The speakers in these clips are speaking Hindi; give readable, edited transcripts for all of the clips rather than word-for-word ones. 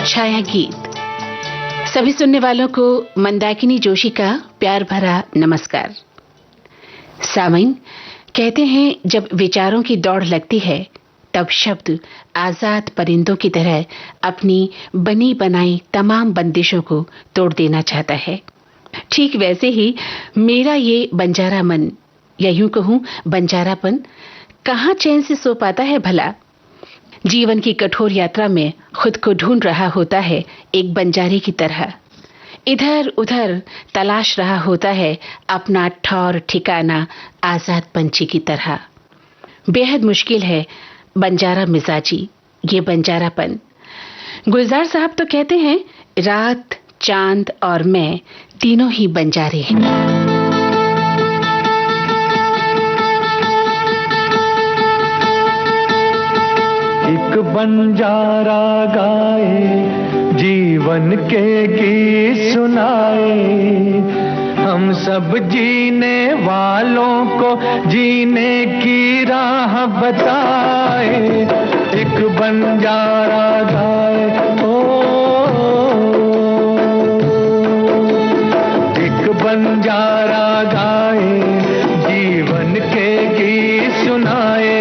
छाया गीत। सभी सुनने वालों को मंदाकिनी जोशी का प्यार भरा नमस्कार। सामईन, कहते हैं जब विचारों की दौड़ लगती है तब शब्द आजाद परिंदों की तरह अपनी बनी बनाई तमाम बंदिशों को तोड़ देना चाहता है। ठीक वैसे ही मेरा ये बंजारा मन, या यूं कहूं बंजारापन, कहां चैन से सो पाता है भला। जीवन की कठोर यात्रा में खुद को ढूंढ रहा होता है एक बंजारे की तरह। इधर उधर तलाश रहा होता है अपना ठौर ठिकाना आजाद पंछी की तरह। बेहद मुश्किल है बंजारा मिजाजी, ये बंजारापन। गुलजार साहब तो कहते हैं रात, चांद और मैं तीनों ही बंजारे हैं। एक बंजारा गाए, जीवन के गीत सुनाए, हम सब जीने वालों को जीने की राह बताए। एक बंजारा गाए, एक बंजारा गाए, जीवन के गीत सुनाए,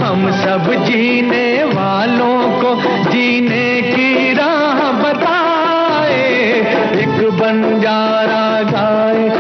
हम सब जीने वालों को जीने की राह बताए। एक बंजारा गाए,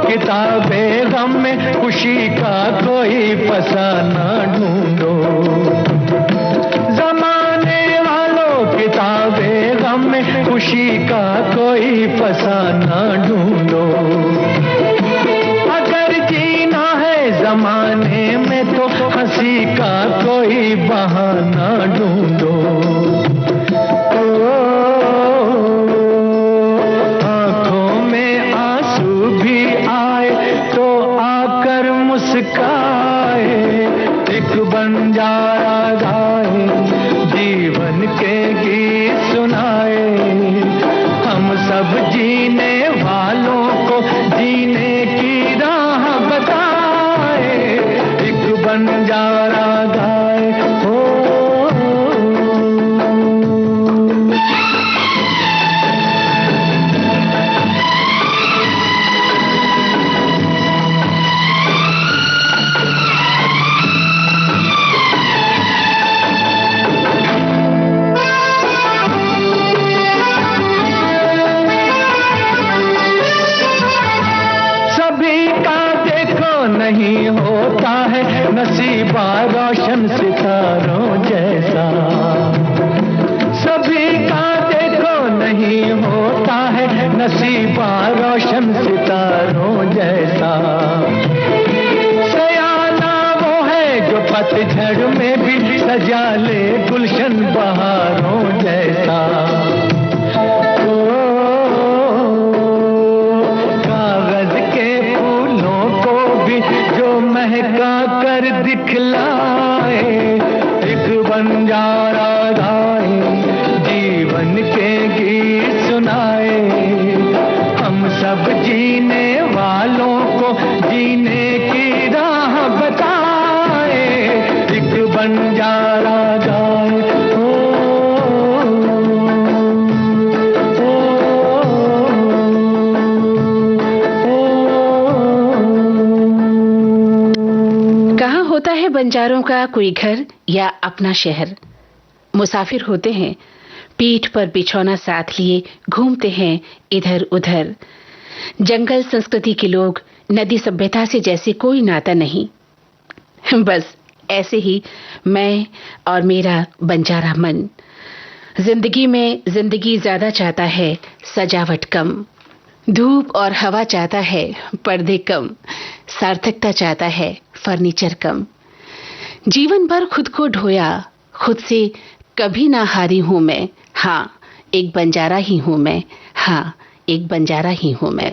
किताबें गम में खुशी का कोई फसाना ढूंढो। जमाने वालों किताबें गम में खुशी का कोई फसाना ढूंढो। अगर जीना है जमाने में तो हंसी का कोई बहाना ढूंढो। एक बंजारा गाए, जीवन के गीत सुनाए, हम सब जीने वालों को जीने की राह बताए। एक बंजारा गाए, नहीं होता है नसीबा रोशन सितारों जैसा। सभी का देखो नहीं होता है नसीबा रोशन सितारों जैसा। सयाना वो है जो पतझड़ में भी सजा ले गुलशन बहारों जैसा। महका कर दिखलाए, एक बंजारा गाए, जीवन के गीत सुनाए, हम सब जीने वालों को जीने की राह बताए। एक बंजारा गाए, होता है बंजारों का कोई घर या अपना शहर। मुसाफिर होते हैं, पीठ पर बिछौना साथ लिए घूमते हैं इधर उधर। जंगल संस्कृति के लोग, नदी सभ्यता से जैसे कोई नाता नहीं। बस ऐसे ही मैं और मेरा बंजारा मन। जिंदगी में जिंदगी ज्यादा चाहता है, सजावट कम। धूप और हवा चाहता है, पर्दे कम। सार्थकता चाहता है, फर्नीचर कम। जीवन भर खुद को ढोया, खुद से कभी ना हारी हूँ मैं, हाँ एक बंजारा ही हूँ मैं, हाँ एक बंजारा ही हूँ मैं।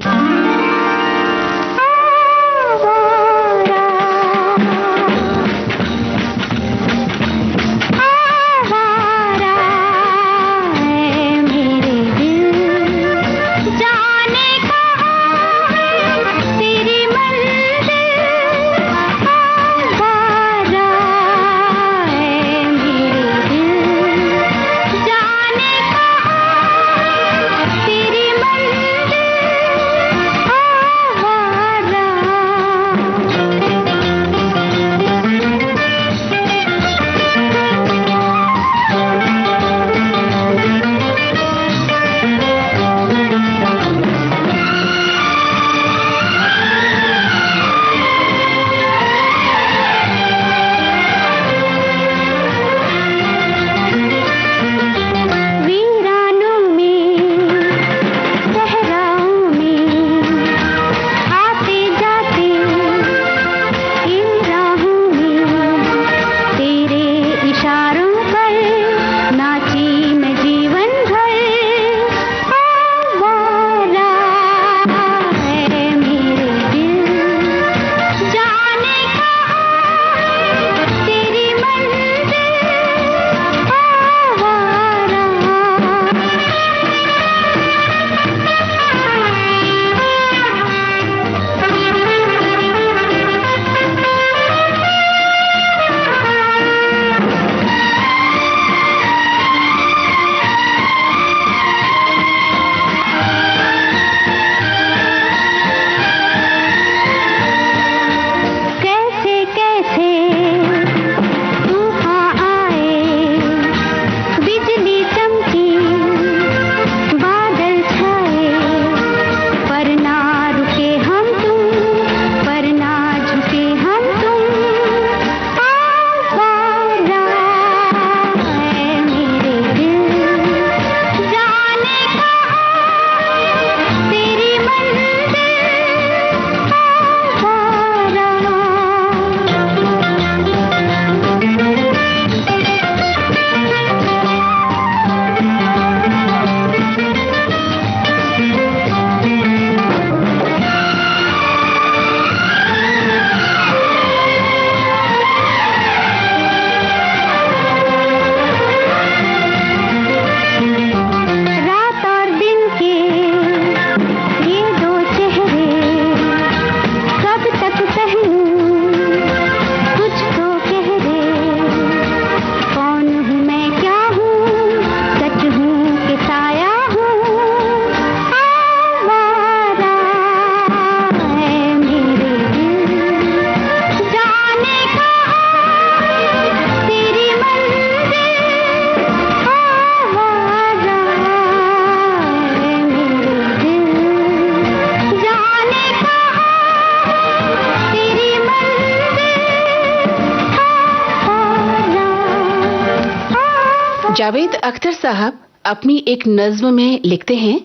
जावेद अख्तर साहब अपनी एक नज्म में लिखते हैं,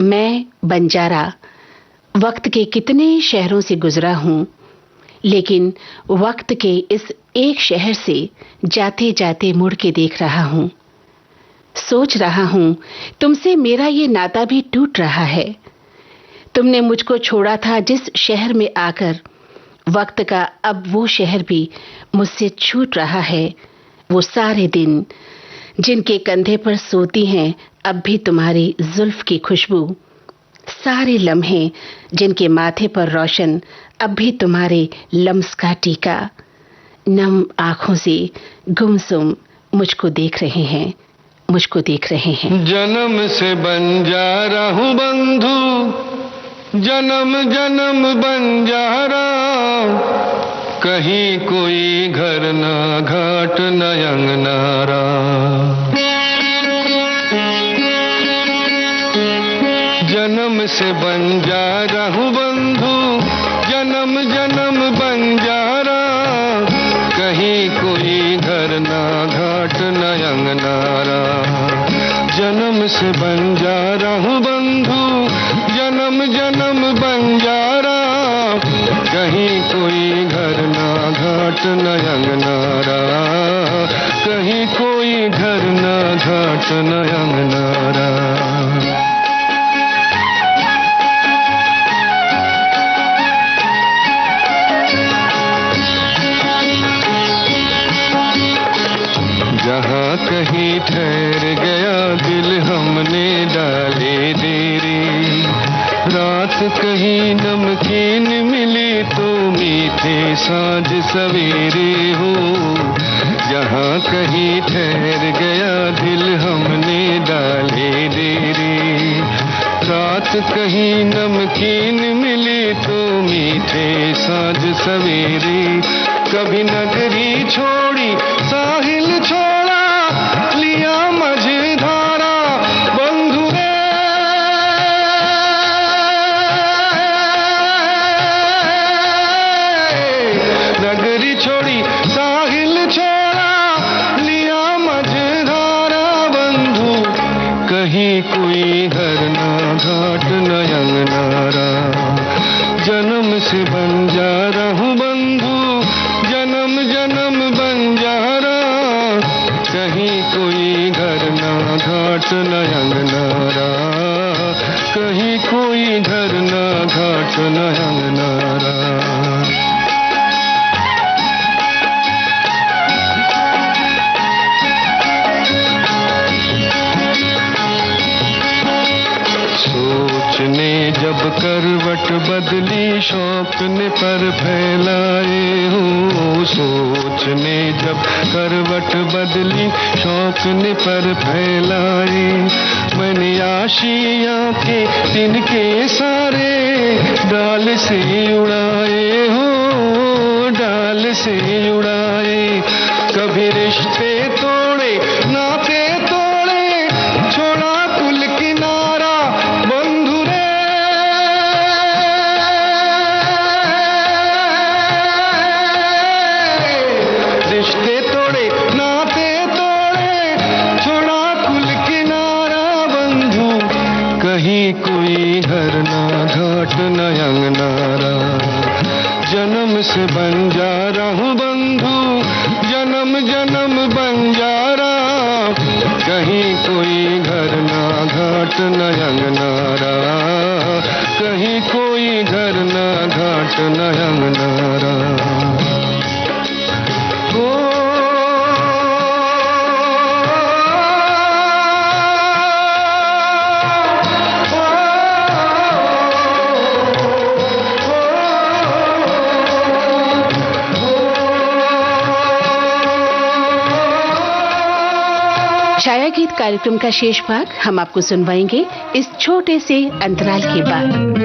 मैं बंजारा वक्त के कितने शहरों से गुजरा हूँ, लेकिन वक्त के इस एक शहर से जाते जाते मुड़ के देख रहा हूँ। सोच रहा हूँ तुमसे मेरा ये नाता भी टूट रहा है। तुमने मुझको छोड़ा था जिस शहर में आकर, वक्त का अब वो शहर भी मुझसे छूट रहा है। वो सारे दिन जिनके कंधे पर सोती हैं अब भी तुम्हारी जुल्फ की खुशबू, सारे लम्हे जिनके माथे पर रोशन अब भी तुम्हारे लम्स का टीका, नम आंखों से गुमसुम मुझको देख रहे हैं, मुझको देख रहे हैं। जन्म से बंजारा हूँ बंधु, जन्म जन्म बंजारा, कहीं कोई घर ना घाट न अंगनारा। जन्म से बंजारा हूँ बंधु, जन्म जन्म बंजारा, कहीं कोई घर ना घाट न अंगनारा। जन्म से बंजारा हूँ बंधु, जन्म जन्म बंजारा, कहीं कोई घर ना घाट न अंगनारा। कहीं कोई घर न घाट न अंगनारा। जहाँ कहीं ठहर गया दिल हमने डाले डेरे, रात कहीं नमकीन मिली तो मीठे साँझ सवेरे हो। जहाँ कहीं ठहर गया दिल हमने डाले डेरे, रात कहीं नमकीन मिली तो मीठे साँझ सवेरे। कभी नगरी छोड़ी साहिल छोड़ा, लिया मझधारा बंधु रे। नगरी छोड़ी साहिल छोड़ा, लिया मझधारा बंधु। कहीं कोई घर ना घाट न अंगनारा, जन्म से बंजारा हूँ बंधु, जन्म जन्म बंजारा। कहीं कोई घर ना घाट न अंगनारा, कहीं कोई घर ना घाट न अंगनारा। सोचने जब करवट बदली शौक ने पर फैलाए हो। सोचने जब करवट बदली शौक ने पर फैलाए। मैंने आशिया के तिनके सारे डाल से उड़ाए हो, डाल से उड़ाए। कभी रिश्ते तोड़े नाते तोड़े, छोड़ा कुल किनारा बंधु रे। रिश्ते तोड़े नाते तोड़े, छोड़ा कुल किनारा बंधु। कहीं कोई घर ना घाट न अंगनारा, जन्म से बंजारा हूँ बंधु, जन्म जन्म बंजारा। कहीं कोई घर ना घाट न अंगनारा, कहीं कोई घर ना घाट न अंगनारा। छाया गीत कार्यक्रम का शेष भाग हम आपको सुनवाएंगे इस छोटे से अंतराल के बाद।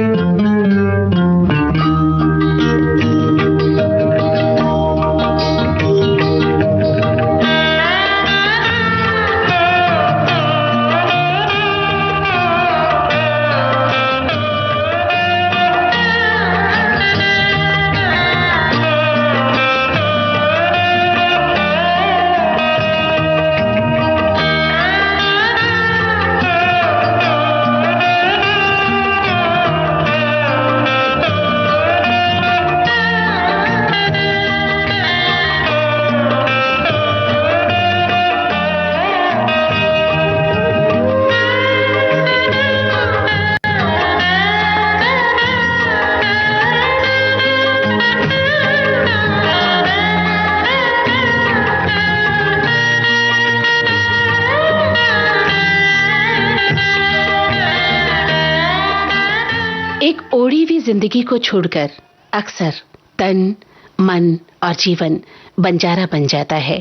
एक ओढ़ी हुई जिंदगी को छोड़कर अक्सर तन, मन और जीवन बंजारा बन जाता है।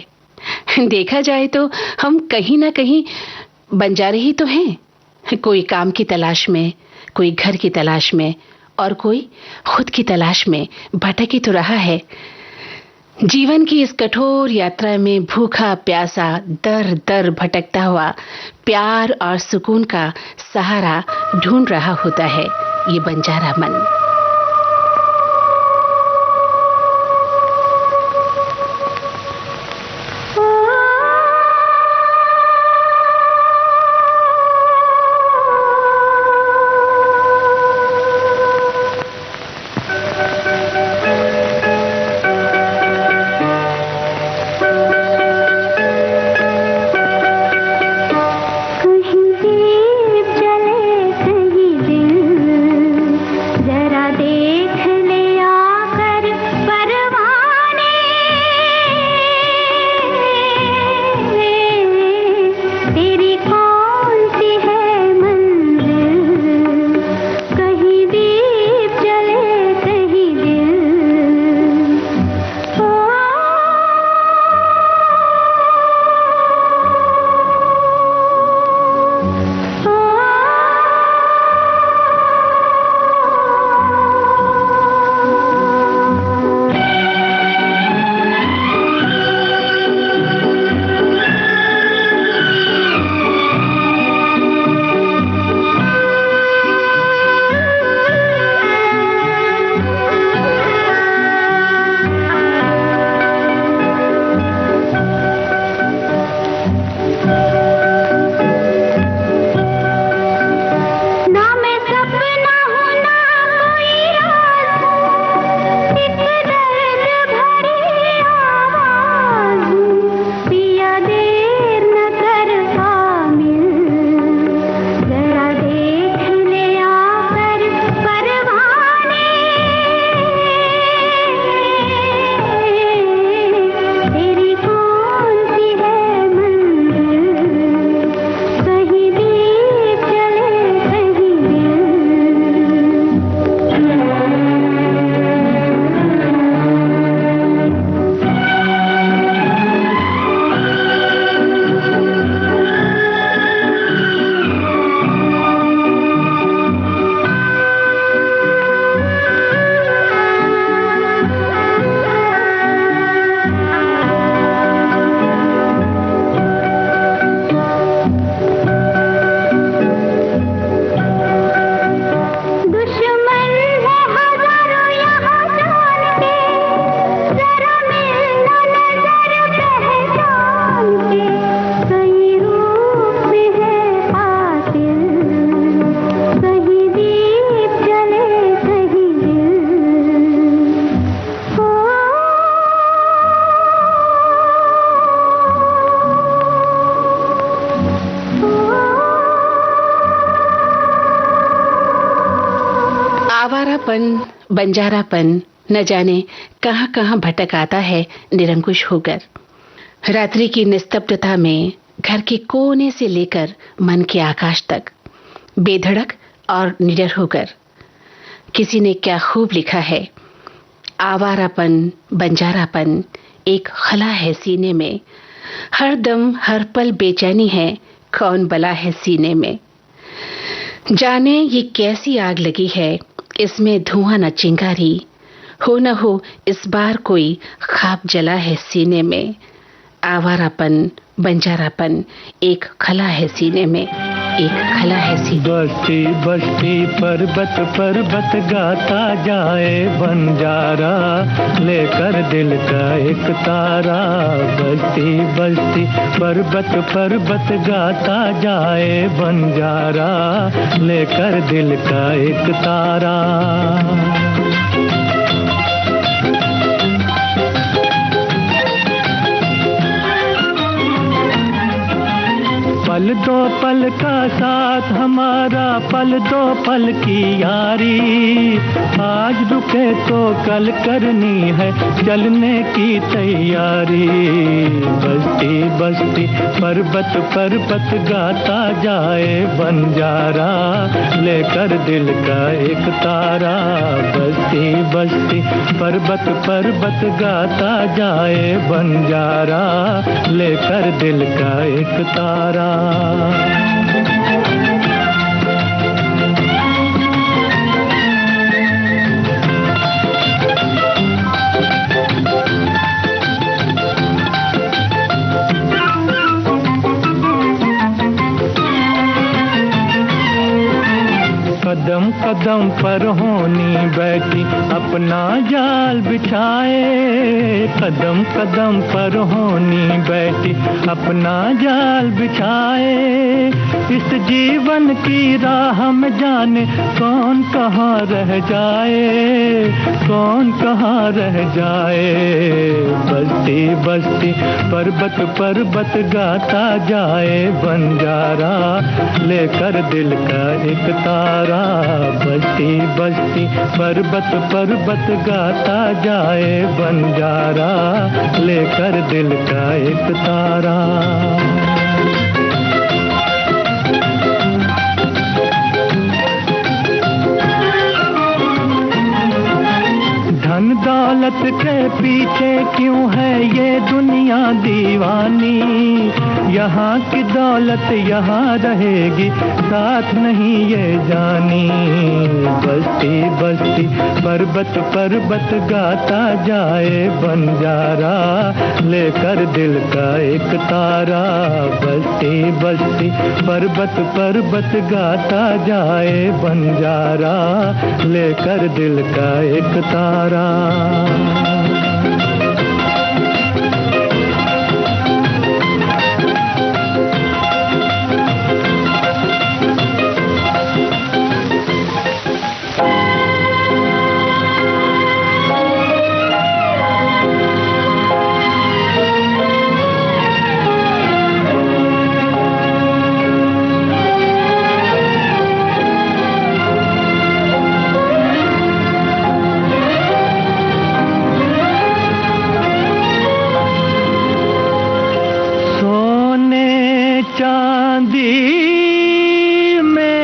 देखा जाए तो हम कहीं ना कहीं बंजारे ही तो हैं। कोई काम की तलाश में, कोई घर की तलाश में और कोई खुद की तलाश में भटक ही तो रहा है। जीवन की इस कठोर यात्रा में भूखा प्यासा दर दर भटकता हुआ प्यार और सुकून का सहारा ढूंढ रहा होता है ये बंजारा मन। आवारापन, बंजारापन न जाने कहां कहां भटक आता है निरंकुश होकर। रात्रि की निस्तब्धता में घर के कोने से लेकर मन के आकाश तक, बेधड़क और निडर होकर। किसी ने क्या खूब लिखा है, आवारापन, बंजारापन एक खला है सीने में, हर दम हर पल बेचैनी है, कौन बला है सीने में। जाने ये कैसी आग लगी है, इसमें धुआं न चिंगारी, हो न हो इस बार कोई खाब जला है सीने में। आवारापन, बंजारापन एक खला है सीने में, एक खला है सीने। बस्ती बस्ती पर्वत पर्वत गाता जाए बंजारा, लेकर दिल का एक तारा। बस्ती बस्ती पर्वत पर्वत गाता जाए बंजारा, लेकर दिल का एक तारा। पल दो पल का साथ हमारा, पल दो पल की यारी, आज रुके तो कल करनी है चलने की तैयारी। बस्ती बस्ती पर्वत पर्वत गाता जाए बंजारा, लेकर दिल का एक तारा। बस्ती बस्ती पर्वत पर्वत गाता जाए बंजारा, लेकर दिल का एक तारा। कदम कदम पर होनी बैठी अपना जाल बिछाए, कदम कदम पर होनी बैठी अपना जाल बिछाए। इस जीवन की राह में जाने कौन कहाँ रह जाए, कौन कहाँ रह जाए। बस्ती बस्ती पर्वत पर्वत गाता जाए बंजारा, लेकर दिल का एक तारा। बस्ती बस्ती पर्वत पर्वत गाता जाए बंजारा, लेकर दिल का एक तारा। धन दौलत के पीछे क्यों है ये दुनिया दीवानी, यहाँ की दौलत यहाँ रहेगी साथ नहीं ये जानी। बस्ती बस्ती पर्वत पर्वत गाता जाए बंजारा, लेकर दिल का एक तारा। बस्ती बस्ती पर्वत पर्वत गाता जाए बंजारा, लेकर दिल का एक तारा। चांदी में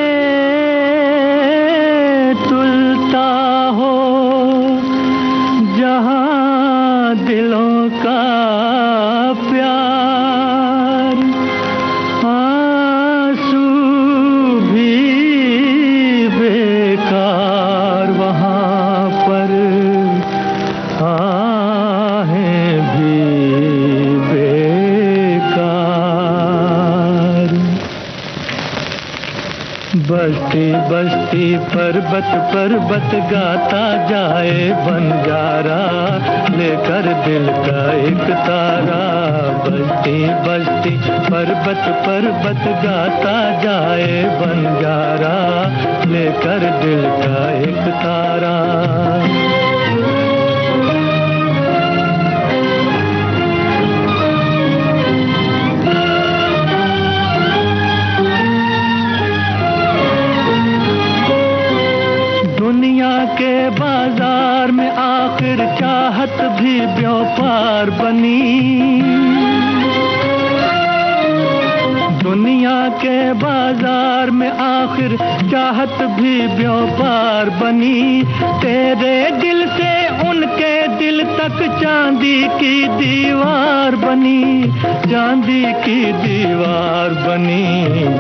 तुलता हो जहां दिलों का प्यार, आंसू भी बेकार वहां पर, आहें भी बस्ती बस्ती पर्वत पर्वत गाता जाए बंजारा, लेकर दिल का एक तारा। बस्ती बस्ती पर्वत पर्वत गाता जाए बंजारा, लेकर दिल का एक तारा। दुनिया के हार बनी। दुनिया के बाजार में आखिर चाहत भी व्यापार बनी। तेरे दिल से उनके दिल तक चांदी की दीवार बनी, चांदी की दीवार बनी।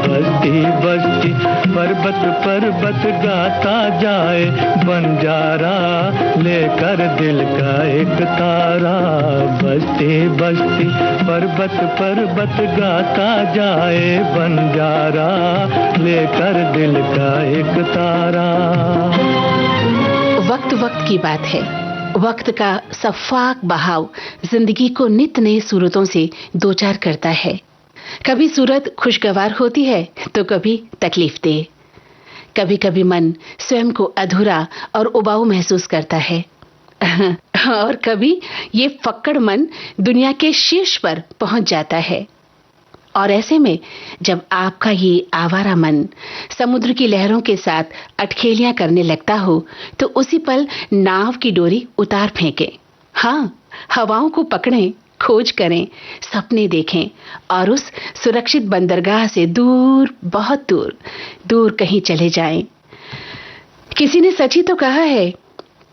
बस्ती बस्ती पर्वत पर्वत गाता जाए बंजारा, लेकर दिल का एक तारा। बस्ती बस्ती पर्वत पर्वत गाता जाए बंजारा, लेकर दिल का एक तारा। वक्त वक्त की बात है। वक्त का सफाक बहाव जिंदगी को नित नए सूरतों से दो चार करता है। कभी सूरत खुशगवार होती है तो कभी तकलीफ दे। कभी कभी मन स्वयं को अधूरा और उबाऊ महसूस करता है और कभी ये फक्कड़ मन दुनिया के शीर्ष पर पहुंच जाता है। और ऐसे में जब आपका ये आवारा मन समुद्र की लहरों के साथ अटखेलियां करने लगता हो तो उसी पल नाव की डोरी उतार फेंके। हाँ, हवाओं को पकड़ें, खोज करें, सपने देखें और उस सुरक्षित बंदरगाह से दूर, बहुत दूर, दूर कहीं चले जाएं। किसी ने सच ही तो कहा है,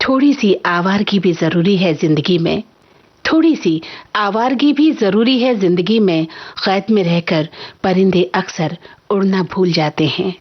थोड़ी सी आवारगी भी जरूरी है जिंदगी में। थोड़ी सी आवारगी भी जरूरी है जिंदगी में। क़ैद में रहकर परिंदे अक्सर उड़ना भूल जाते हैं।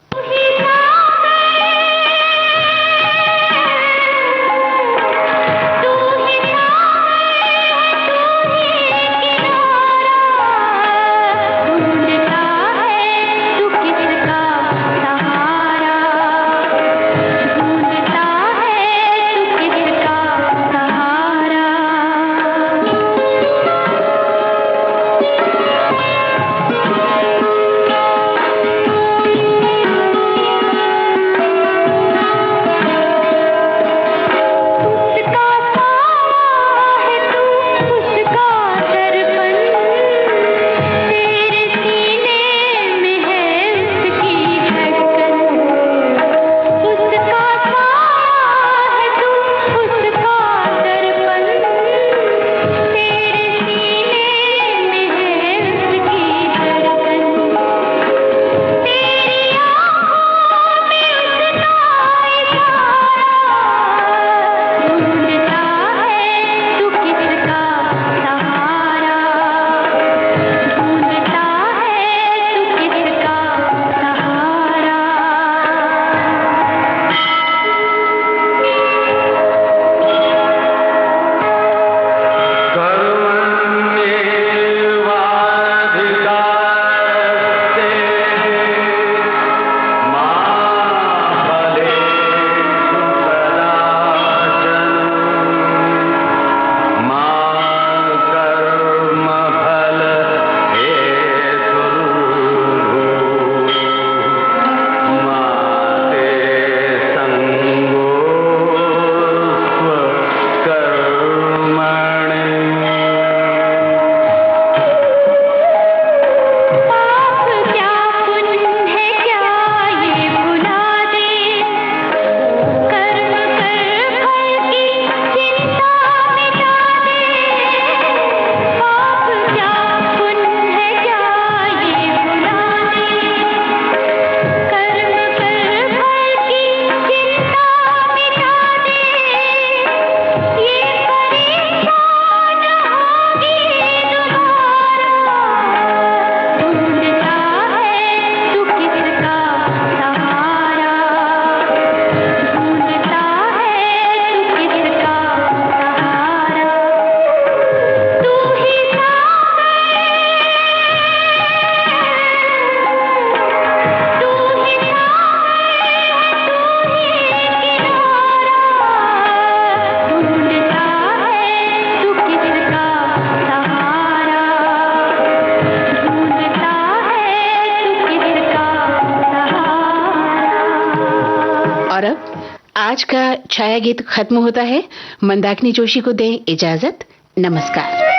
और अब आज का छाया गीत खत्म होता है। मंदाकिनी जोशी को दें इजाजत। नमस्कार।